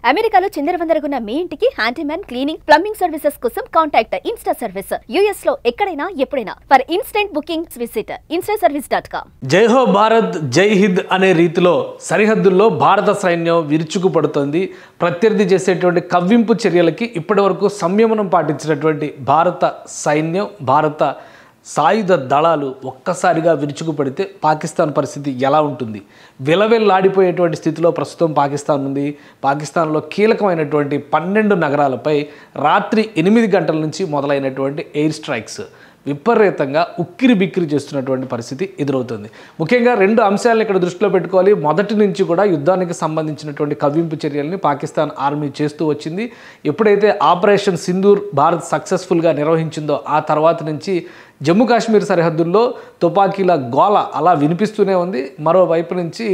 అమెరికాలో చిందరవందరగున్న మీ ఇంటికి handyman cleaning plumbing services కోసం కాంటాక్ట్ ఇన్స్టా సర్వీస్. యుఎస్ లో ఎక్కడైనా ఎప్పుడైనా for instant bookings visit instaservice.com. జై హో భారత్ జై హింద్ అనే రీతిలో సరిహద్దుల్లో భారత సైన్యం విరుచుకుపడుతోంది. ప్రత్యర్థి చేసేటువంటి కవ్వింపు చర్యలకి ఇప్పటివరకు సంయమనం పాటించినటువంటి భారత సైన్యం, భారత సాయుధ దళాలు ఒక్కసారిగా విరుచుకుపడితే పాకిస్తాన్ పరిస్థితి ఎలా ఉంటుంది? విలవెల్లాడిపోయేటువంటి స్థితిలో ప్రస్తుతం పాకిస్తాన్ ఉంది. పాకిస్తాన్లో కీలకమైనటువంటి 12 నగరాలపై రాత్రి 8 గంటల నుంచి మొదలైనటువంటి ఎయిర్ స్ట్రైక్స్ విపరీతంగా ఉక్కిరి బిక్కిరి చేస్తున్నటువంటి పరిస్థితి ఎదురవుతుంది. ముఖ్యంగా 2 అంశాలను ఇక్కడ దృష్టిలో పెట్టుకోవాలి. మొదటి నుంచి కూడా యుద్ధానికి సంబంధించినటువంటి కవ్వింపు చర్యల్ని పాకిస్తాన్ ఆర్మీ చేస్తూ వచ్చింది. ఎప్పుడైతే ఆపరేషన్ సింధూర్ భారత్ సక్సెస్ఫుల్గా నిర్వహించిందో ఆ తర్వాత నుంచి జమ్మూ కాశ్మీర్ సరిహద్దుల్లో తుపాకీల గోల అలా వినిపిస్తూనే ఉంది. మరోవైపు నుంచి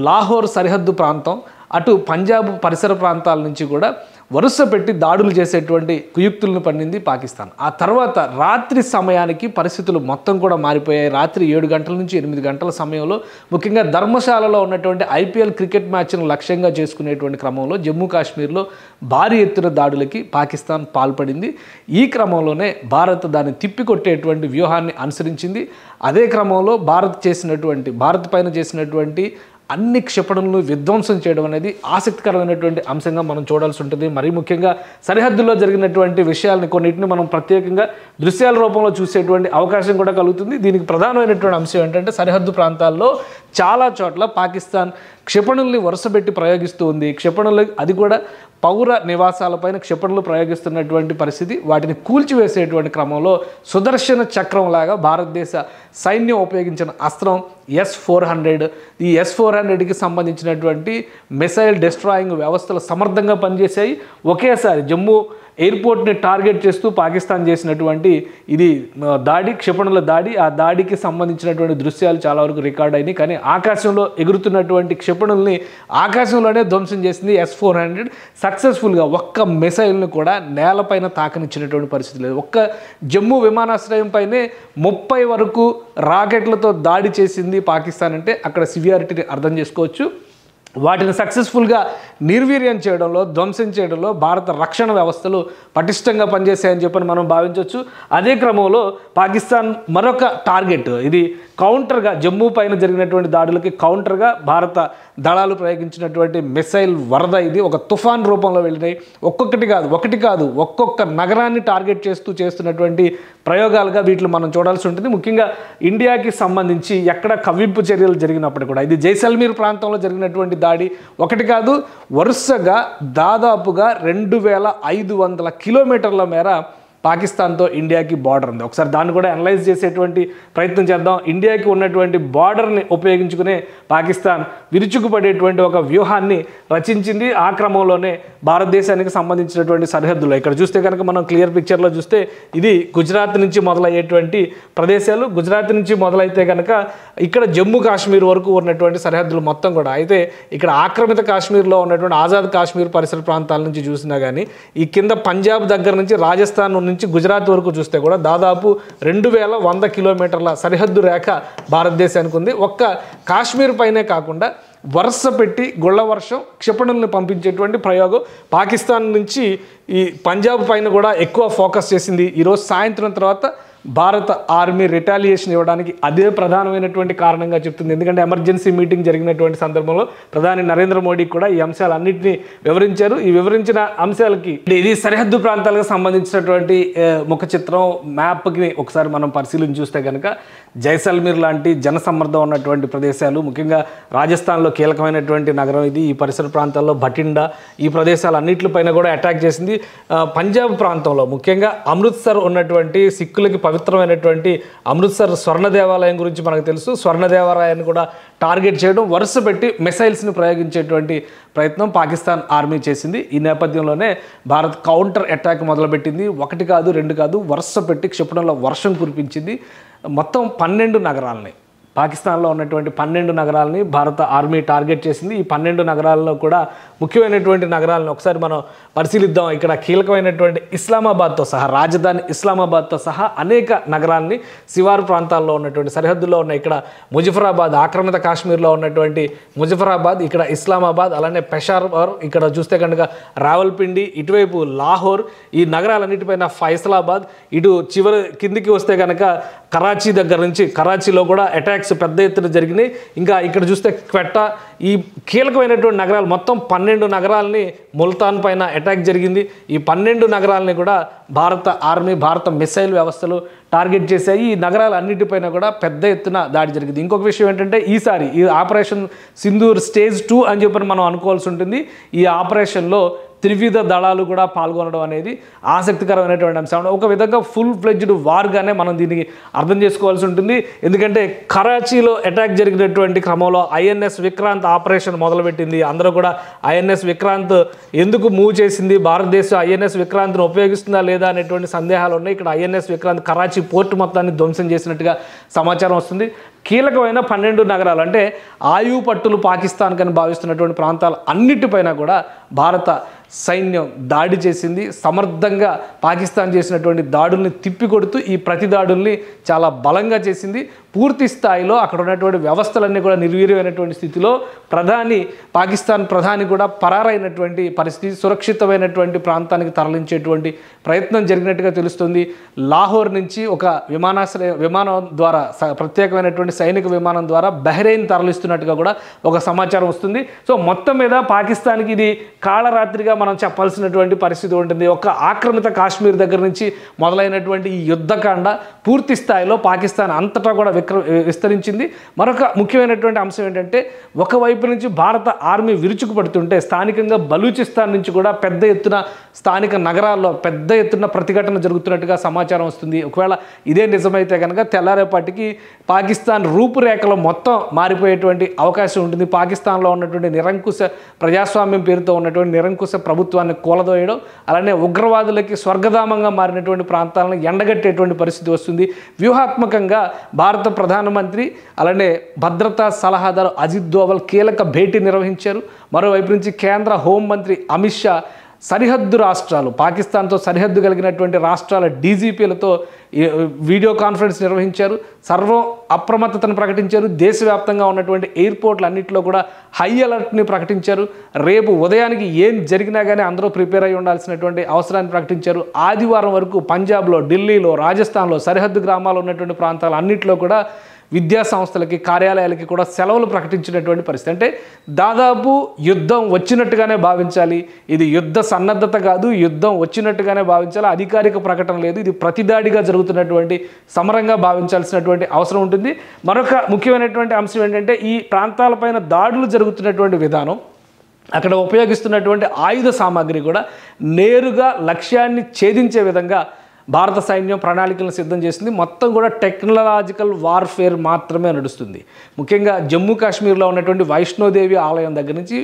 లాహోర్ సరిహద్దు ప్రాంతం, అటు పంజాబ్ పరిసర ప్రాంతాల నుంచి కూడా వరుస పెట్టి దాడులు చేసేటువంటి కుయుక్తులను పన్నింది పాకిస్తాన్. ఆ తర్వాత రాత్రి సమయానికి పరిస్థితులు మొత్తం కూడా మారిపోయాయి. రాత్రి 7 గంటల నుంచి 8 గంటల సమయంలో ముఖ్యంగా ధర్మశాలలో ఉన్నటువంటి ఐపీఎల్ క్రికెట్ మ్యాచ్ను లక్ష్యంగా చేసుకునేటువంటి క్రమంలో జమ్మూ కాశ్మీర్లో భారీ ఎత్తున దాడులకి పాకిస్తాన్ పాల్పడింది. ఈ క్రమంలోనే భారత్ దాన్ని తిప్పికొట్టేటువంటి వ్యూహాన్ని అనుసరించింది. అదే క్రమంలో భారత్ పైన చేసినటువంటి అన్ని క్షిపణులను విధ్వంసం చేయడం అనేది ఆసక్తికరమైనటువంటి అంశంగా మనం చూడాల్సి ఉంటుంది. మరీ ముఖ్యంగా సరిహద్దుల్లో జరిగినటువంటి విషయాలని కొన్నిటిని మనం ప్రత్యేకంగా దృశ్యాల రూపంలో చూసేటువంటి అవకాశం కూడా కలుగుతుంది. దీనికి ప్రధానమైనటువంటి అంశం ఏంటంటే సరిహద్దు ప్రాంతాల్లో చాలా చోట్ల పాకిస్తాన్ క్షిపణుల్ని వరుసపెట్టి ప్రయోగిస్తూ ఉంది. క్షిపణులు అది కూడా పౌర నివాసాలపైన క్షిపణులు ప్రయోగిస్తున్నటువంటి పరిస్థితి. వాటిని కూల్చివేసేటువంటి క్రమంలో సుదర్శన చక్రంలాగా భారతదేశ సైన్యం ఉపయోగించిన అస్త్రం S-400. ఈ S-400కి సంబంధించినటువంటి మిసైల్ డిస్ట్రాయింగ్ వ్యవస్థలు సమర్థంగా పనిచేశాయి. ఒకేసారి జమ్మూ ఎయిర్పోర్ట్ని టార్గెట్ చేస్తూ పాకిస్తాన్ చేసినటువంటి ఇది దాడి, క్షిపణుల దాడి, ఆ దాడికి సంబంధించినటువంటి దృశ్యాలు చాలా వరకు రికార్డ్ అయినాయి. కానీ ఆకాశంలో ఎగురుతున్నటువంటి క్షిపణుల్ని ఆకాశంలోనే ధ్వంసం చేసింది S-400 సక్సెస్ఫుల్గా. ఒక్క మిసైల్ని కూడా నేలపైన తాకనిచ్చినటువంటి పరిస్థితి లేదు. ఒక్క జమ్మూ విమానాశ్రయం పైనే 30 వరకు రాకెట్లతో దాడి చేసింది పాకిస్తాన్ అంటే అక్కడ సివియారిటీని అర్థం చేసుకోవచ్చు. వాటిని సక్సెస్ఫుల్గా నిర్వీర్యం చేయడంలో, ధ్వంసం చేయడంలో భారత రక్షణ వ్యవస్థలు పటిష్టంగా పనిచేశాయని చెప్పని మనం భావించవచ్చు. అదే క్రమంలో పాకిస్తాన్ మరొక టార్గెట్, ఇది కౌంటర్గా జమ్మూ పైన జరిగినటువంటి దాడులకి కౌంటర్గా భారత దళాలు ప్రయోగించినటువంటి మిసైల్ వరద. ఇది ఒక తుఫాన్ రూపంలో వెళ్ళినాయి. ఒకటి కాదు ఒక్కొక్క నగరాన్ని టార్గెట్ చేస్తున్నటువంటి ప్రయోగాలుగా వీటిని మనం చూడాల్సి ఉంటుంది. ముఖ్యంగా ఇండియాకి సంబంధించి ఎక్కడ కవ్వింపు చర్యలు జరిగినప్పుడు కూడా ఇది జైసల్మీర్ ప్రాంతంలో జరిగినటువంటి దాడి ఒకటి కాదు, వరుసగా దాదాపుగా 2500 కిలోమీటర్ల మేర పాకిస్తాన్తో ఇండియాకి బార్డర్ ఉంది. ఒకసారి దాన్ని కూడా అనలైజ్ చేసేటువంటి ప్రయత్నం చేద్దాం. ఇండియాకి ఉన్నటువంటి బార్డర్ని ఉపయోగించుకునే పాకిస్తాన్ విరుచుకుపడేటువంటి ఒక వ్యూహాన్ని రచించింది. ఆ క్రమంలోనే భారతదేశానికి సంబంధించినటువంటి సరిహద్దులో ఇక్కడ చూస్తే కనుక మనం క్లియర్ పిక్చర్లో చూస్తే ఇది గుజరాత్ నుంచి మొదలయ్యేటువంటి ప్రదేశాలు. గుజరాత్ నుంచి మొదలైతే కనుక ఇక్కడ జమ్మూ కాశ్మీర్ వరకు ఉన్నటువంటి సరిహద్దులు మొత్తం కూడా. అయితే ఇక్కడ ఆక్రమిత కాశ్మీర్లో ఉన్నటువంటి ఆజాద్ కాశ్మీర్ పరిసర ప్రాంతాల నుంచి చూసినా కానీ ఈ కింద పంజాబ్ దగ్గర నుంచి రాజస్థాన్ నుంచి గుజరాత్ వరకు చూస్తే కూడా దాదాపు 2100 కిలోమీటర్ల సరిహద్దు రేఖ భారతదేశానికి ఉంది. ఒక్క కాశ్మీర్ పైనే కాకుండా వరుస పెట్టి గుళ్ళ వర్షం క్షిపణుల్ని పంపించేటువంటి ప్రయోగం పాకిస్తాన్ నుంచి ఈ పంజాబ్ పైన కూడా ఎక్కువ ఫోకస్ చేసింది. ఈరోజు సాయంత్రం తర్వాత భారత ఆర్మీ రిటాలియేషన్ ఇవ్వడానికి అదే ప్రధానమైనటువంటి కారణంగా చెప్తుంది. ఎందుకంటే ఎమర్జెన్సీ మీటింగ్ జరిగినటువంటి సందర్భంలో ప్రధాని నరేంద్ర మోడీ కూడా ఈ అంశాలన్నింటినీ వివరించారు. ఈ వివరించిన అంశాలకి ఇది సరిహద్దు ప్రాంతాలకు సంబంధించినటువంటి ముఖ చిత్రం మ్యాప్కి ఒకసారి మనం పరిశీలించి చూస్తే కనుక జైసల్మీర్ లాంటి జనసమ్మర్దం ఉన్నటువంటి ప్రదేశాలు, ముఖ్యంగా రాజస్థాన్లో కీలకమైనటువంటి నగరం ఇది. ఈ పరిసర ప్రాంతాల్లో భటిండా ఈ ప్రదేశాలన్నింటిపైన కూడా అటాక్ చేసింది. పంజాబ్ ప్రాంతంలో ముఖ్యంగా అమృత్సర్ ఉన్నటువంటి సిక్కులకి పవిత్రమైనటువంటి అమృత్సర్ స్వర్ణ దేవాలయం గురించి మనకు తెలుసు. స్వర్ణ దేవాలయాన్ని కూడా టార్గెట్ చేయడం, వరుస పెట్టి మిసైల్స్ని ప్రయోగించేటువంటి ప్రయత్నం పాకిస్తాన్ ఆర్మీ చేసింది. ఈ నేపథ్యంలోనే భారత్ కౌంటర్ అటాక్ మొదలుపెట్టింది. 1 కాదు 2 కాదు వరుస పెట్టి క్షిపణుల వర్షం కురిపించింది. మొత్తం 12 నగరాలని పాకిస్తాన్లో ఉన్నటువంటి 12 నగరాలని భారత ఆర్మీ టార్గెట్ చేసింది. ఈ 12 నగరాల్లో కూడా ముఖ్యమైనటువంటి నగరాలను ఒకసారి మనం పరిశీలిద్దాం. ఇక్కడ కీలకమైనటువంటి ఇస్లామాబాద్తో సహా, రాజధాని ఇస్లామాబాద్తో సహా అనేక నగరాలని శివారు ప్రాంతాల్లో ఉన్నటువంటి సరిహద్దుల్లో ఉన్న ఇక్కడ ముజఫరాబాద్, ఆక్రమిత కాశ్మీర్లో ఉన్నటువంటి ముజఫరాబాద్, ఇక్కడ ఇస్లామాబాద్, అలానే పెషావర్, ఇక్కడ చూస్తే కనుక రావల్పిండి, ఇటువైపు లాహోర్, ఈ నగరాలన్నిటిపైన ఫైసలాబాద్, ఇటు చివరి కిందికి వస్తే కనుక కరాచీ దగ్గర నుంచి, కరాచీలో కూడా అటాక్స్ పెద్ద ఎత్తున జరిగినాయి. ఇంకా ఇక్కడ చూస్తే క్వెట్టా, ఈ కీలకమైనటువంటి నగరాలు మొత్తం 12 నగరాలని ముల్తాన్ పైన అటాక్ జరిగింది. ఈ 12 నగరాలని కూడా భారత ఆర్మీ, భారత మిసైల్ వ్యవస్థలు టార్గెట్ చేశాయి. ఈ నగరాలన్నిటిపైన కూడా పెద్ద ఎత్తున దాడి జరిగింది. ఇంకొక విషయం ఏంటంటే ఈసారి ఈ ఆపరేషన్ సింధూర్ స్టేజ్ 2 అని చెప్పి మనం అనుకోవాల్సి ఉంటుంది. ఈ ఆపరేషన్లో త్రివిధ దళాలు కూడా పాల్గొనడం అనేది ఆసక్తికరమైనటువంటి అంశం. ఒక విధంగా ఫుల్ ఫ్లెడ్జ్డ్ వార్గానే మనం దీనికి అర్థం చేసుకోవాల్సి ఉంటుంది. ఎందుకంటే కరాచీలో అటాక్ జరిగినటువంటి క్రమంలో ఐఎన్ఎస్ విక్రాంత్ ఆపరేషన్ మొదలుపెట్టింది. అందరూ కూడా ఐఎన్ఎస్ విక్రాంత్ ఎందుకు మూవ్ చేసింది, భారతదేశం ఐఎన్ఎస్ విక్రాంత్ను ఉపయోగిస్తుందా లేదా అనేటువంటి సందేహాలు ఉన్నాయి. ఇక్కడ ఐఎన్ఎస్ విక్రాంత్ కరాచీ పోర్టు మొత్తాన్ని ధ్వంసం చేసినట్టుగా సమాచారం వస్తుంది. కీలకమైన 12 నగరాలు అంటే ఆయువు పట్టులు పాకిస్తాన్ కని భావిస్తున్నటువంటి ప్రాంతాలు అన్నిటిపైన కూడా భారత సైన్యం దాడి చేసింది. సమర్థంగా పాకిస్తాన్ చేసినటువంటి దాడుల్ని తిప్పికొడుతూ ఈ ప్రతి దాడుల్ని చాలా బలంగా చేసింది. పూర్తి స్థాయిలో అక్కడ ఉన్నటువంటి వ్యవస్థలన్నీ కూడా నిర్వీర్యమైనటువంటి స్థితిలో పాకిస్తాన్ ప్రధాని కూడా పరారైనటువంటి పరిస్థితి, సురక్షితమైనటువంటి ప్రాంతానికి తరలించేటువంటి ప్రయత్నం జరిగినట్టుగా తెలుస్తుంది. లాహోర్ నుంచి ఒక విమానం ద్వారా, ప్రత్యేకమైనటువంటి సైనిక విమానం ద్వారా బహ్రెయిన్ తరలిస్తున్నట్టుగా కూడా ఒక సమాచారం వస్తుంది. సో మొత్తం మీద పాకిస్తాన్కి ఇది కాళరాత్రిగా మనం చెప్పాల్సినటువంటి పరిస్థితి ఉంటుంది. ఒక ఆక్రమిత కాశ్మీర్ దగ్గర నుంచి మొదలైనటువంటి ఈ యుద్ధకాండ పూర్తి స్థాయిలో పాకిస్తాన్ అంతటా కూడా విస్తరించింది. మరొక ముఖ్యమైనటువంటి అంశం ఏంటంటే ఒకవైపు నుంచి భారత ఆర్మీ విరుచుకుపడుతుంటే స్థానికంగా బలూచిస్తాన్ నుంచి కూడా పెద్ద ఎత్తున స్థానిక నగరాల్లో పెద్ద ఎత్తున ప్రతిఘటన జరుగుతున్నట్టుగా సమాచారం వస్తుంది. ఒకవేళ ఇదే నిజమైతే కనుక తెల్లారేపాటికి పాకిస్తాన్ రూపురేఖలు మొత్తం మారిపోయేటువంటి అవకాశం ఉంటుంది. పాకిస్తాన్లో ఉన్నటువంటి నిరంకుశ ప్రజాస్వామ్యం పేరుతో ఉన్నటువంటి నిరంకుశ ప్రభుత్వాన్ని కూలదోయడం, అలానే ఉగ్రవాదులకి స్వర్గధామంగా మారినటువంటి ప్రాంతాలను ఎండగట్టేటువంటి పరిస్థితి వస్తుంది. వ్యూహాత్మకంగా భారత ప్రధానమంత్రి అలానే భద్రతా సలహాదారు అజిత్ దోవల్ కీలక భేటీ నిర్వహించారు. మరోవైపు నుంచి కేంద్ర హోంమంత్రి అమిత్ షా సరిహద్దు రాష్ట్రాలు, పాకిస్తాన్తో సరిహద్దు కలిగినటువంటి రాష్ట్రాల డీజీపీలతో వీడియో కాన్ఫరెన్స్ నిర్వహించారు. సర్వం అప్రమత్తతను ప్రకటించారు. దేశవ్యాప్తంగా ఉన్నటువంటి ఎయిర్పోర్ట్లు అన్నింటిలో కూడా హై అలర్ట్ని ప్రకటించారు. రేపు ఉదయానికి ఏం జరిగినా కానీ అందరూ ప్రిపేర్ అయి ఉండాల్సినటువంటి అవసరాన్ని ప్రకటించారు. ఆదివారం వరకు పంజాబ్లో, ఢిల్లీలో, రాజస్థాన్లో, సరిహద్దు గ్రామాలు ఉన్నటువంటి ప్రాంతాలు అన్నింటిలో కూడా విద్యా సంస్థలకి, కార్యాలయాలకి కూడా సెలవులు ప్రకటించినటువంటి పరిస్థితి. అంటే దాదాపు యుద్ధం వచ్చినట్టుగానే భావించాలి. ఇది యుద్ధ సన్నద్ధత కాదు, యుద్ధం వచ్చినట్టుగానే భావించాలి. అధికారిక ప్రకటన లేదు. ఇది ప్రతిదాడిగా జరుగుతున్నటువంటి సమరంగా భావించాల్సినటువంటి అవసరం ఉంటుంది. మరొక ముఖ్యమైనటువంటి అంశం ఏంటంటే ఈ ప్రాంతాలపైన దాడులు జరుగుతున్నటువంటి విధానం, అక్కడ ఉపయోగిస్తున్నటువంటి ఆయుధ సామాగ్రి కూడా నేరుగా లక్ష్యాన్ని ఛేదించే విధంగా భారత సైన్యం ప్రణాళికలను సిద్ధం చేసింది. మొత్తం కూడా టెక్నాలజికల్ వార్ఫేర్ మాత్రమే నడుస్తుంది. ముఖ్యంగా జమ్మూ కాశ్మీర్లో ఉన్నటువంటి వైష్ణోదేవి ఆలయం దగ్గర నుంచి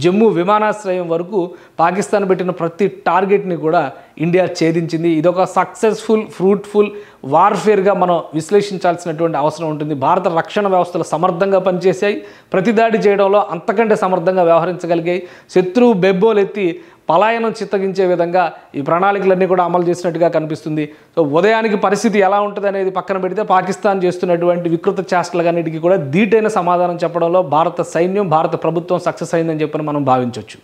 జమ్మూ విమానాశ్రయం వరకు పాకిస్తాన్ పెట్టిన ప్రతి టార్గెట్ని కూడా ఇండియా ఛేదించింది. ఇదొక సక్సెస్ఫుల్, ఫ్రూట్ఫుల్ వార్ఫేర్గా మనం విశ్లేషించాల్సినటువంటి అవసరం ఉంటుంది. భారత రక్షణ వ్యవస్థలు సమర్థంగా పనిచేశాయి. ప్రతిదాడి చేయడంలో అంతకంటే సమర్థంగా వ్యవహరించగలిగాయి. శత్రువు బెబ్బోలెత్తి పలాయనం చిత్తగించే విధంగా ఈ ప్రణాళికలన్నీ కూడా అమలు చేసినట్టుగా కనిపిస్తుంది. సో ఉదయానికి పరిస్థితి ఎలా ఉంటుంది అనేది పక్కన పెడితే పాకిస్తాన్ చేస్తున్నటువంటి వికృత చేష్టలన్నిటికీ కూడా ధీటైన సమాధానం చెప్పడంలో భారత సైన్యం, భారత ప్రభుత్వం సక్సెస్ అయిందని చెప్పని మనం భావించవచ్చు.